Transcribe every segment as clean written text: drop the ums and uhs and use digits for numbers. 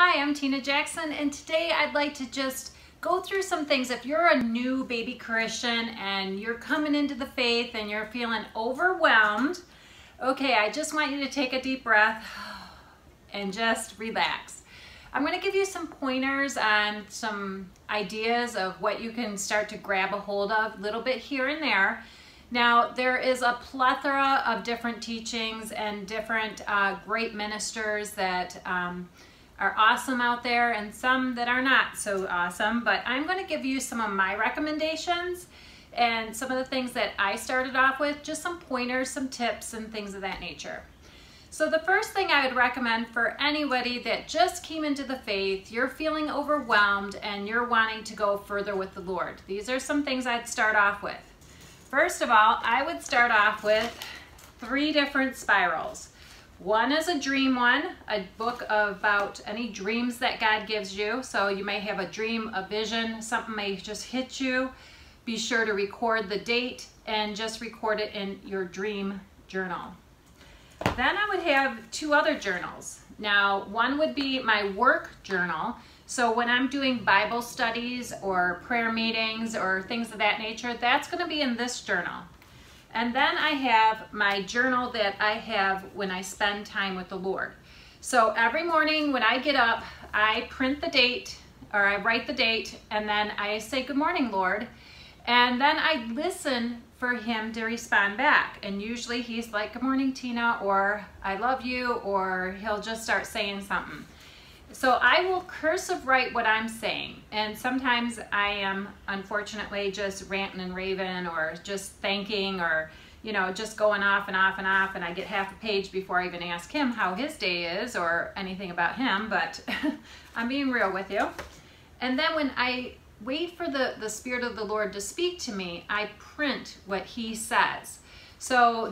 Hi, I'm Tina Jackson, and today I'd like to just go through some things. If you're a new baby Christian and you're coming into the faith and you're feeling overwhelmed, okay, I just want you to take a deep breath and just relax. I'm going to give you some pointers on some ideas of what you can start to grab a hold of a little bit here and there. Now, there is a plethora of different teachings and different great ministers that are awesome out there, and some that are not so awesome, but I'm going to give you some of my recommendations and some of the things that I started off with, just some pointers, some tips, and things of that nature. So the first thing I would recommend for anybody that just came into the faith, you're feeling overwhelmed and you're wanting to go further with the Lord. These are some things I'd start off with. First of all, I would start off with 3 different spirals. One is a dream one, a book about any dreams that God gives you. So you may have a dream, a vision, something may just hit you. Be sure to record the date and just record it in your dream journal. Then I would have 2 other journals. Now, one would be my work journal. So when I'm doing Bible studies or prayer meetings or things of that nature, that's going to be in this journal. And then I have my journal that I have when I spend time with the Lord. So every morning when I get up, I print the date, or I write the date, and then I say, "Good morning, Lord." And then I listen for him to respond back. And usually he's like, "Good morning, Tina," or "I love you," or he'll just start saying something. So I will cursive write what I'm saying, and sometimes I am unfortunately just ranting and raving or just thanking or just going off and off and off, and I get half a page before I even ask him how his day is or anything about him, but I'm being real with you. And then when I wait for the Spirit of the Lord to speak to me, I print what he says. So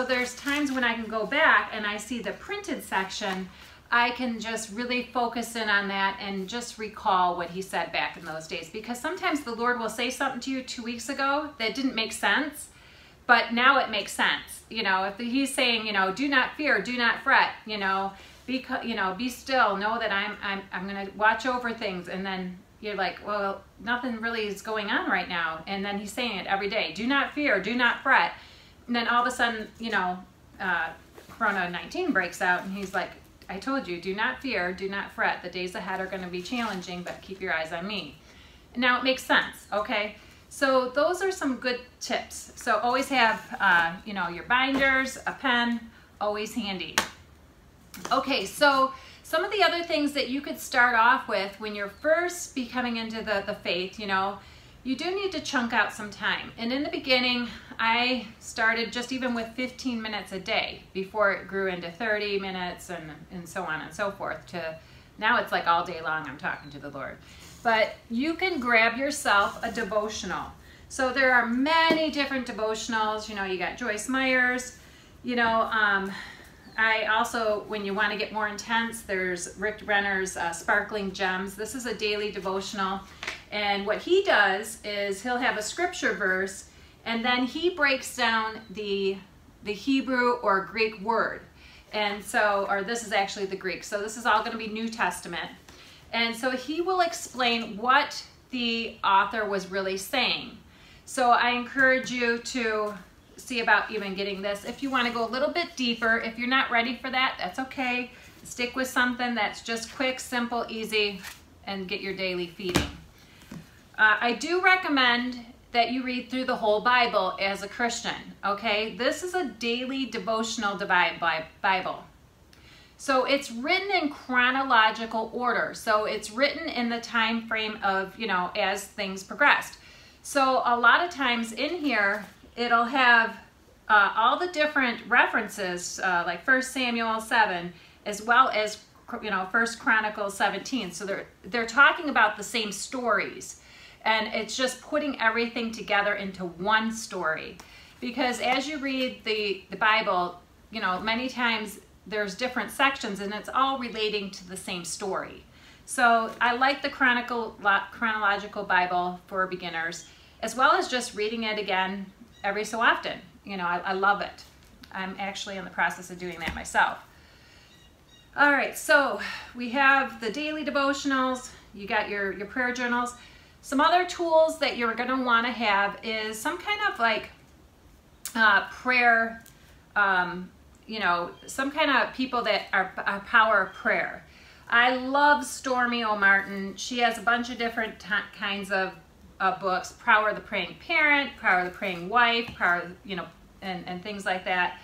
there's times when I can go back and I see the printed section, I can just really focus in on that and just recall what he said back in those days. Because sometimes the Lord will say something to you 2 weeks ago that didn't make sense, but now it makes sense. If he's saying, do not fear, do not fret, be still, know that I'm going to watch over things. And then you're like, well, nothing really is going on right now. And then he's saying it every day. Do not fear, do not fret. And then all of a sudden, Corona-19 breaks out and he's like, "I told you, do not fear, do not fret. The days ahead are going to be challenging, but keep your eyes on me." Now it makes sense, okay? So those are some good tips. So always have, your binders, a pen, always handy. Okay, so some of the other things that you could start off with when you're first becoming into the faith, you do need to chunk out some time. And in the beginning, I started just even with 15 minutes a day before it grew into 30 minutes and so on and so forth. To now it's like all day long I'm talking to the Lord. But you can grab yourself a devotional. So there are many different devotionals. You got Joyce Meyer's. I also, when you want to get more intense, there's Rick Renner's Sparkling Gems. This is a daily devotional. And what he does is he'll have a scripture verse, and then he breaks down the Hebrew or Greek word. And so, or this is actually the Greek. So this is all going to be New Testament. And so he will explain what the author was really saying. So I encourage you to see about even getting this. If you want to go a little bit deeper, if you're not ready for that, that's okay. Stick with something that's just quick, simple, easy, and get your daily feeding. I do recommend that you read through the whole Bible as a Christian, okay? This is a daily devotional Bible. So it's written in chronological order. So it's written in the time frame of, as things progressed. So a lot of times in here, it'll have all the different references, like 1 Samuel 7, as well as, 1 Chronicles 17. So they're talking about the same stories. And it's just putting everything together into one story. Because as you read the Bible, many times there's different sections and it's all relating to the same story. So I like the chronological Bible for beginners, as well as just reading it again every so often. I love it. I'm actually in the process of doing that myself. All right, so we have the daily devotionals, you got your prayer journals. Some other tools that you're gonna wanna have is some kind of like prayer, you know, some kind of people that are power of prayer. I love Stormy O'Martin. She has a bunch of different kinds of books, Power of the Praying Parent, Power of the Praying Wife, Power, you know, and things like that.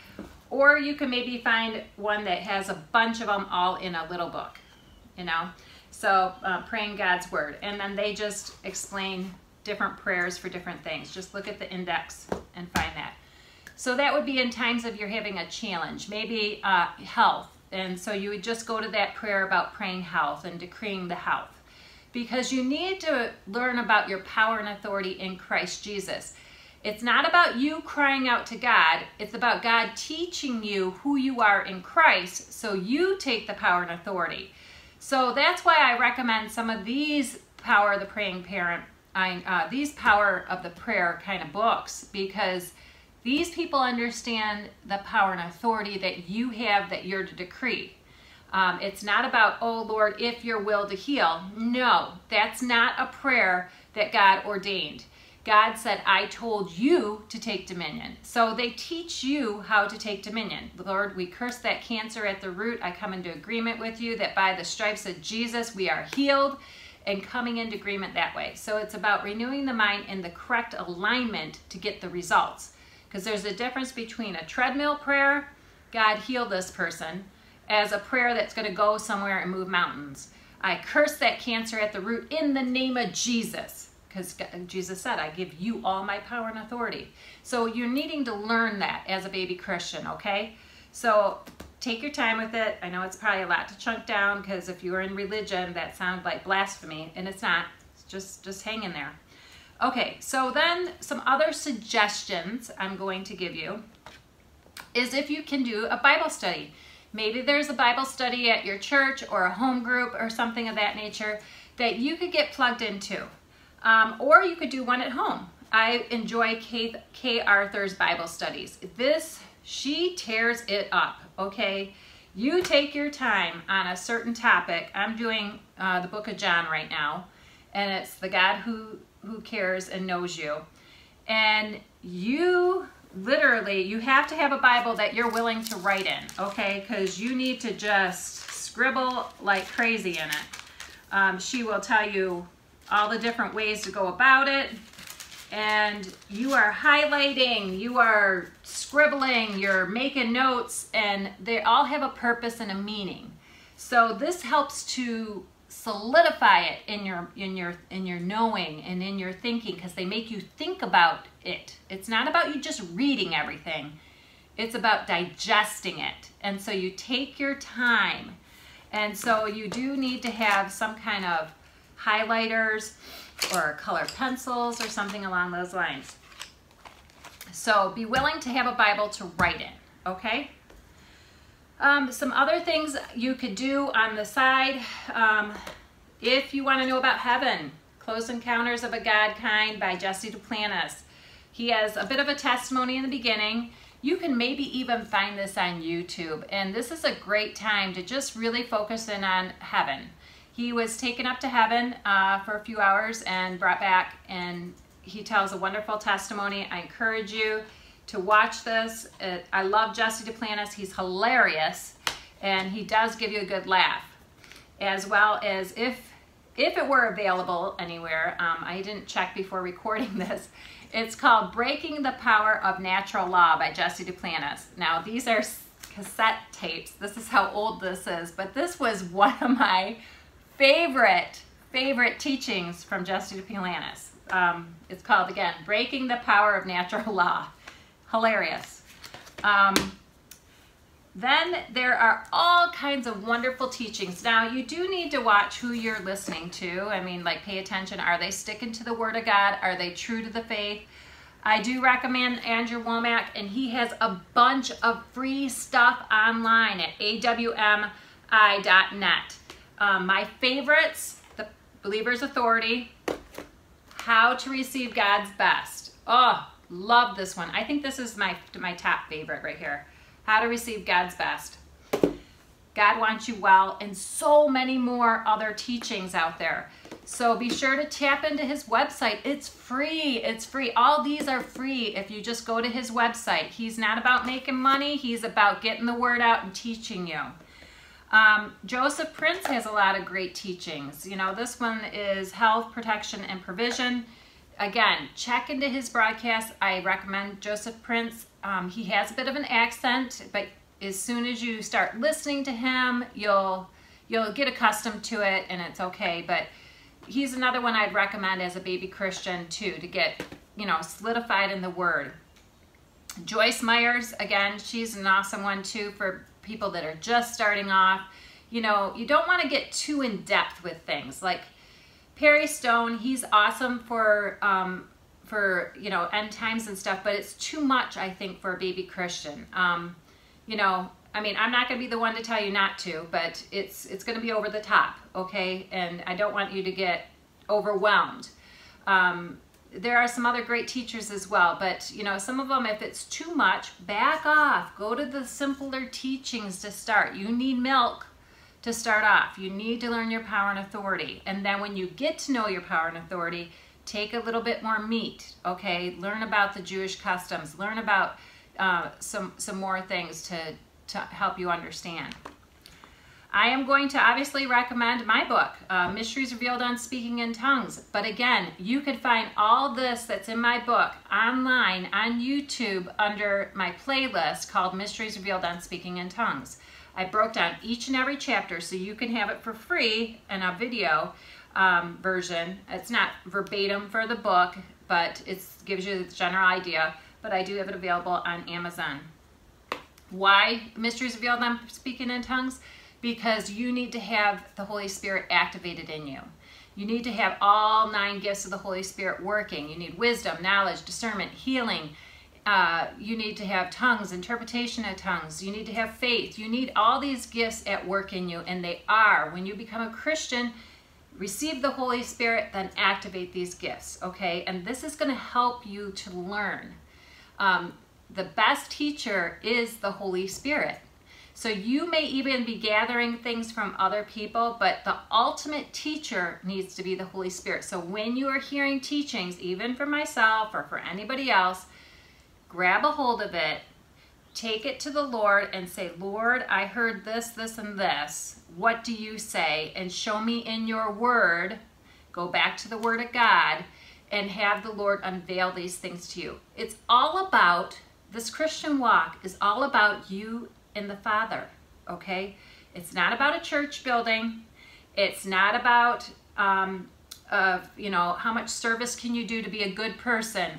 Or you can maybe find one that has a bunch of them all in a little book, you know. So Praying God's Word. And then they just explain different prayers for different things. Just look at the index and find that. So that would be in times of you're having a challenge, maybe health. And so you would just go to that prayer about praying health and decreeing the health. Because you need to learn about your power and authority in Christ Jesus. It's not about you crying out to God. It's about God teaching you who you are in Christ so you take the power and authority. So that's why I recommend some of these Power of the Praying Parent, these Power of the Prayer kind of books, because these people understand the power and authority that you have that you're to decree. It's not about, oh Lord, if your will to heal. No, that's not a prayer that God ordained. God said, I told you to take dominion. So they teach you how to take dominion. Lord, we curse that cancer at the root. I come into agreement with you that by the stripes of Jesus, we are healed, and coming into agreement that way. So it's about renewing the mind in the correct alignment to get the results. Because there's a difference between a treadmill prayer, God heal this person, as a prayer that's going to go somewhere and move mountains. I curse that cancer at the root in the name of Jesus. Because Jesus said, I give you all my power and authority. So you're needing to learn that as a baby Christian, okay? So take your time with it. I know it's probably a lot to chunk down, because if you were in religion, that sounds like blasphemy, and it's not. It's just hang in there. Okay, so then some other suggestions I'm going to give you is if you can do a Bible study. Maybe there's a Bible study at your church or a home group or something of that nature that you could get plugged into. Or you could do one at home. I enjoy Kay Arthur's Bible studies. She tears it up, okay? You take your time on a certain topic. I'm doing the book of John right now, and it's the God who cares and knows you. And you literally, you have to have a Bible that you're willing to write in, okay? Because you need to just scribble like crazy in it. She will tell you all the different ways to go about it. And you are highlighting, you are scribbling, you're making notes, and they all have a purpose and a meaning. So this helps to solidify it in your knowing and in your thinking, because they make you think about it. It's not about you just reading everything. It's about digesting it. And so you take your time. And so you do need to have some kind of highlighters or colored pencils or something along those lines. So be willing to have a Bible to write in, okay? Some other things you could do on the side, if you want to know about heaven, Close Encounters of a God Kind by Jesse Duplantis. He has a bit of a testimony in the beginning. You can maybe even find this on YouTube, and this is a great time to just really focus in on heaven. He was taken up to heaven for a few hours and brought back, and he tells a wonderful testimony. I encourage you to watch this. I love Jesse Duplantis. He's hilarious, and he does give you a good laugh. As well as if it were available anywhere, I didn't check before recording this. It's called Breaking the Power of Natural Law by Jesse Duplantis. Now, these are cassette tapes. This is how old this is, but this was one of my favorite teachings from Jesse Duplantis. It's called, again, Breaking the Power of Natural Law. Hilarious. Then there are all kinds of wonderful teachings. Now, you do need to watch who you're listening to. I mean, like, pay attention. Are they sticking to the Word of God? Are they true to the faith? I do recommend Andrew Womack, and he has a bunch of free stuff online at awmi.net. My favorites, The Believer's Authority, How to Receive God's Best. Oh, love this one. I think this is my top favorite right here. How to Receive God's Best. God wants you well, and so many more other teachings out there. So be sure to tap into his website. It's free. It's free. All these are free if you just go to his website. He's not about making money. He's about getting the word out and teaching you. Joseph Prince has a lot of great teachings. You know, this one is health, protection, and provision. Again, check into his broadcast. I recommend Joseph Prince. He has a bit of an accent, but as soon as you start listening to him, you'll get accustomed to it, and it's okay. But he's another one I'd recommend as a baby Christian too, to get, you know, solidified in the Word. Joyce Myers, again, she's an awesome one too for people that are just starting off. You know, you don't want to get too in depth with things. Like Perry Stone, he's awesome for you know, end times and stuff, but it's too much, I think, for a baby Christian. You know, I mean, I'm not going to be the one to tell you not to, but it's going to be over the top, okay? And I don't want you to get overwhelmed. There are some other great teachers as well, but, you know, some of them, if it's too much, back off. Go to the simpler teachings to start. You need milk to start off. You need to learn your power and authority. And then when you get to know your power and authority, take a little bit more meat, okay? Learn about the Jewish customs. Learn about some more things to help you understand. I am going to obviously recommend my book, Mysteries Revealed on Speaking in Tongues. But again, you can find all this that's in my book online on YouTube under my playlist called Mysteries Revealed on Speaking in Tongues. I broke down each and every chapter so you can have it for free in a video version. It's not verbatim for the book, but it gives you the general idea. But I do have it available on Amazon. Why Mysteries Revealed on Speaking in Tongues? Because you need to have the Holy Spirit activated in you. You need to have all 9 gifts of the Holy Spirit working. You need wisdom, knowledge, discernment, healing. You need to have tongues, interpretation of tongues. You need to have faith. You need all these gifts at work in you, and they are. When you become a Christian, receive the Holy Spirit, then activate these gifts, okay? And this is going to help you to learn. The best teacher is the Holy Spirit. So you may even be gathering things from other people, but the ultimate teacher needs to be the Holy Spirit. So when you are hearing teachings, even for myself or for anybody else, grab a hold of it, take it to the Lord and say, Lord, I heard this, this, and this. What do you say? And show me in your word. Go back to the Word of God and have the Lord unveil these things to you. It's all about, this Christian walk is all about you and the Father, okay? It's not about a church building. It's not about, you know, how much service can you do to be a good person.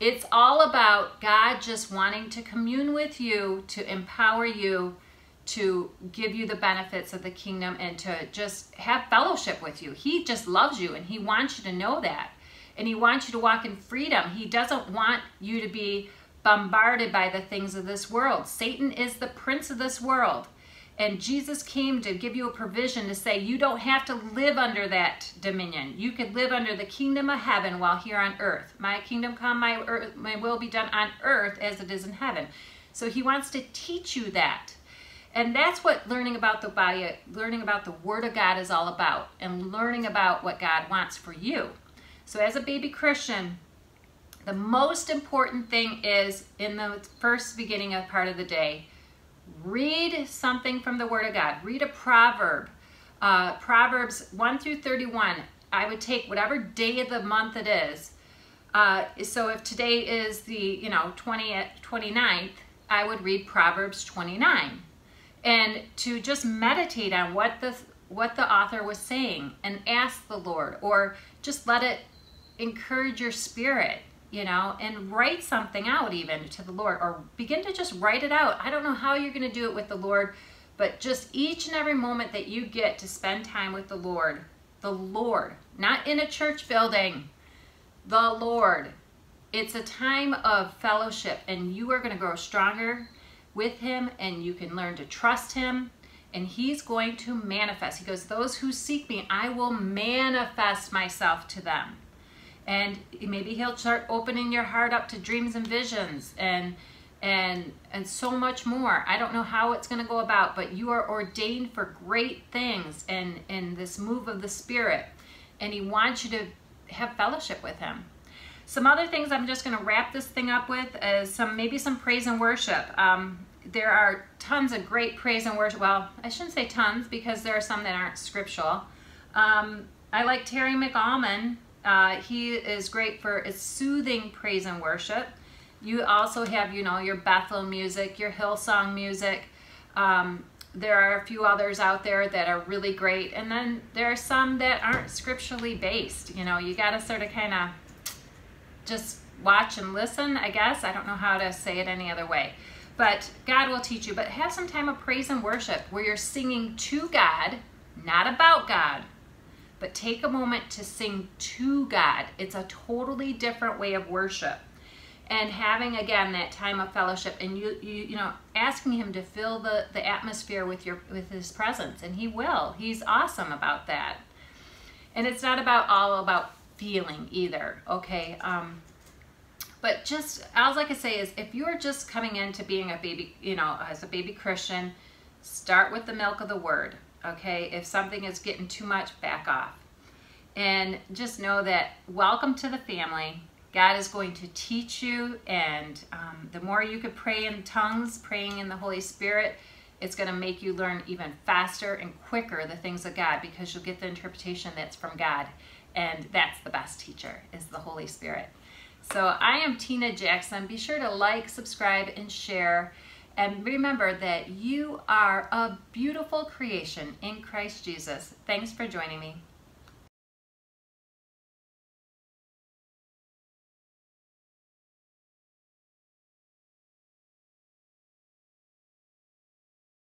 It's all about God just wanting to commune with you, to empower you, to give you the benefits of the kingdom, and to just have fellowship with you. He just loves you, and he wants you to know that. And he wants you to walk in freedom. He doesn't want you to be bombarded by the things of this world. Satan is the prince of this world. And Jesus came to give you a provision to say you don't have to live under that dominion. You could live under the kingdom of heaven while here on earth. My kingdom come, my will be done on earth as it is in heaven. So he wants to teach you that. And that's what learning about the body, learning about the Word of God is all about, and learning about what God wants for you. So as a baby Christian, the most important thing is in the first beginning of part of the day, read something from the Word of God. Read a proverb. Proverbs 1 through 31. I would take whatever day of the month it is. So if today is the 29th, I would read Proverbs 29. And to just meditate on what the author was saying and ask the Lord, or just let it encourage your spirit, and write something out even to the Lord, or begin to just write it out. I don't know how you're going to do it with the Lord, but just each and every moment that you get to spend time with the Lord, not in a church building, the Lord. It's a time of fellowship, and you are going to grow stronger with him, and you can learn to trust him, and he's going to manifest. He goes, those who seek me, I will manifest myself to them. And maybe he'll start opening your heart up to dreams and visions, and and so much more. I don't know how it's going to go about, but you are ordained for great things in this move of the Spirit, and He wants you to have fellowship with Him. Some other things I'm just going to wrap this thing up with is maybe some praise and worship. There are tons of great praise and worship. Well, I shouldn't say tons, because there are some that aren't scriptural. I like Terry McAlmon. He is great for his soothing praise and worship. You also have, your Bethel music, your Hillsong music. There are a few others out there that are really great. And then there are some that aren't scripturally based. You got to sort of kind of just watch and listen, I guess. I don't know how to say it any other way. But God will teach you. But have some time of praise and worship where you're singing to God, not about God. But take a moment to sing to God. It's a totally different way of worship. And having, again, that time of fellowship, and you asking Him to fill the atmosphere with His presence, and He will. He's awesome about that. And it's not all about feeling either, okay? But just, all I can say is, if you're just coming into being a baby, as a baby Christian, start with the milk of the Word, okay? If something is getting too much, back off. And just know that, welcome to the family. God is going to teach you, and the more you could pray in tongues, praying in the Holy Spirit, it's going to make you learn even faster and quicker the things of God, because you'll get the interpretation that's from God, and that's the best teacher, is the Holy Spirit. So I am Tina Jackson. Be sure to like, subscribe, and share, and remember that you are a beautiful creation in Christ Jesus. Thanks for joining me.